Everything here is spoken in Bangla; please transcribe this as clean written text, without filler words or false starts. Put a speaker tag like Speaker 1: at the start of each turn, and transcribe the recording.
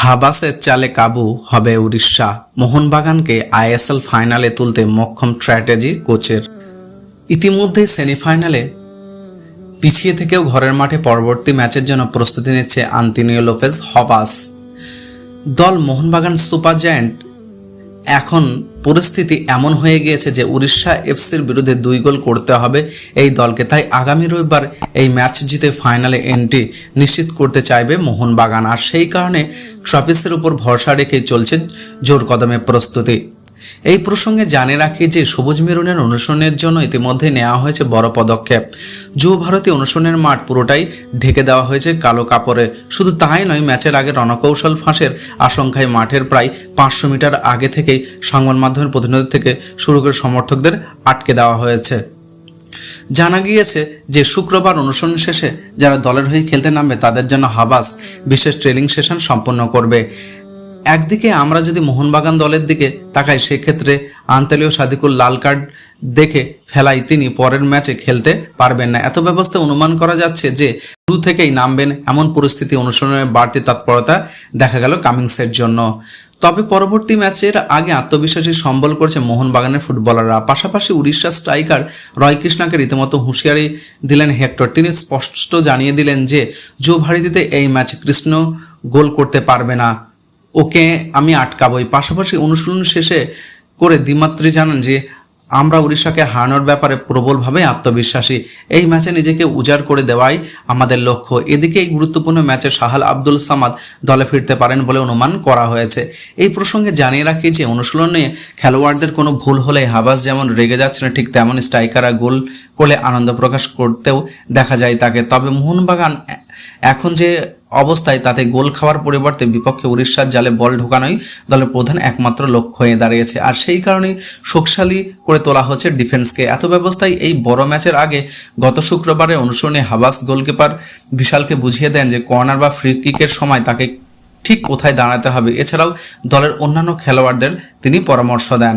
Speaker 1: হাবাসের চালে কাবু হবে উড়িষ্যা। মোহনবাগানকে আইএসএল ফাইনালে তুলতে মক্ষম স্ট্র্যাটেজি কোচের। ইতিমধ্যে সেমিফাইনালে পিছিয়ে থেকেও ঘরের মাঠে পরবর্তী ম্যাচের জন্য প্রস্তুতি নিচ্ছে আন্তোনিও লোপেজ হাবাস দল। মোহনবাগান সুপার জায়ান্ট এখন পরিস্থিতি এমন হয়ে গিয়েছে যে উড়িষ্যা এফসির বিরুদ্ধে 2 গোল করতে হবে এই দলকে। তাই আগামী রবিবার এই ম্যাচ জিতে ফাইনালে এন্ট্রি নিশ্চিত করতে চাইবে মোহনবাগান। আর সেই কারণে ট্রফিসের উপর ভরসা রেখে চলছে জোর কদমে প্রস্তুতি। এই প্রসঙ্গে জানিয়ে রাখি যে সবুজ মেরুনের অনুশীলনের জন্য ইতিমধ্যে নেওয়া হয়েছে বড় পদক্ষেপ। যুব ভারতী অনুশীলনের মাঠ পুরোটাই ঢেকে দেওয়া হয়েছে কালো কাপড়ে। শুধু তাই নয়, ম্যাচের আগে রণকৌশল ফাঁসের আশঙ্কায় মাঠের প্রায় 500 মিটার আগে থেকেই সংবাদ মাধ্যমের প্রতিনিধি থেকে শুরু করে সমর্থকদের আটকে দেওয়া হয়েছে। জানা গিয়েছে যে শুক্রবার অনুশীলন শেষে যারা দলের হয়ে খেলতে নামবে তাদের জন্য হাবাস বিশেষ ট্রেনিং সেশন সম্পন্ন করবে। একদিকে আমরা যদি মোহনবাগান দলের দিকে তাকাই, সেক্ষেত্রে আন্তোনিও সাদিকুল লাল কার্ড দেখে ফেলায় তিনি পরের ম্যাচে খেলতে পারবেন না। এত ব্যবস্থা অনুমান করা যাচ্ছে যে শুরু থেকেই নামবেন এমন পরিস্থিতি অনুশীলনের বাড়তি তৎপরতা দেখা গেল কামিংসের জন্য। তবে পরবর্তী ম্যাচের আগে আত্মবিশ্বাসী সম্বল করছে মোহনবাগানের ফুটবলাররা। পাশাপাশি উড়িষ্যা স্ট্রাইকার রয় কৃষ্ণাকে রীতিমতো হুঁশিয়ারি দিলেন হেক্টর। তিনি স্পষ্ট জানিয়ে দিলেন যে যুব ভারতীতে এই ম্যাচে কৃষ্ণ গোল করতে পারবে না, ওকে আমি আটকাবই। পাশাপাশি অনুশীলন শেষে করে দ্বিমাত্রি জানান যে আমরা উড়িষ্যাকে হারানোর ব্যাপারে প্রবলভাবে আত্মবিশ্বাসী। এই ম্যাচে নিজেকে উজাড় করে দেওয়াই আমাদের লক্ষ্য। এদিকে এই গুরুত্বপূর্ণ ম্যাচে সাহাল আব্দুল সামাদ দলে ফিরতে পারেন বলে অনুমান করা হয়েছে। এই প্রসঙ্গে জানিয়ে রাখি যে অনুশীলনে খেলোয়াড়দের কোনো ভুল হলে হাবাস যেমন রেগে যাচ্ছে না, ঠিক তেমন স্ট্রাইকাররা গোল করলে আনন্দ প্রকাশ করতেও দেখা যায় তাকে। তবে মোহনবাগান এখন যে অবস্থায় তাতে গোল খাওয়ার পরিবর্তে বিপক্ষে উড়িষ্যার জালে বল ঢোকানোই দলের প্রধান একমাত্র লক্ষ্য হয়ে দাঁড়িয়েছে। আর সেই কারণেই শক্তিশালী করে তোলা হচ্ছে ডিফেন্সকে। এত ব্যবস্থায় এই বড় ম্যাচের আগে গত শুক্রবারে অনুশীলনে হাবাস গোলকিপার বিশালকে বুঝিয়ে দেন যে কর্নার বা ফ্রি কিকের সময় তাকে ঠিক কোথায় দাঁড়াতে হবে। এছাড়াও দলের অন্যান্য খেলোয়াড়দের তিনি পরামর্শ দেন।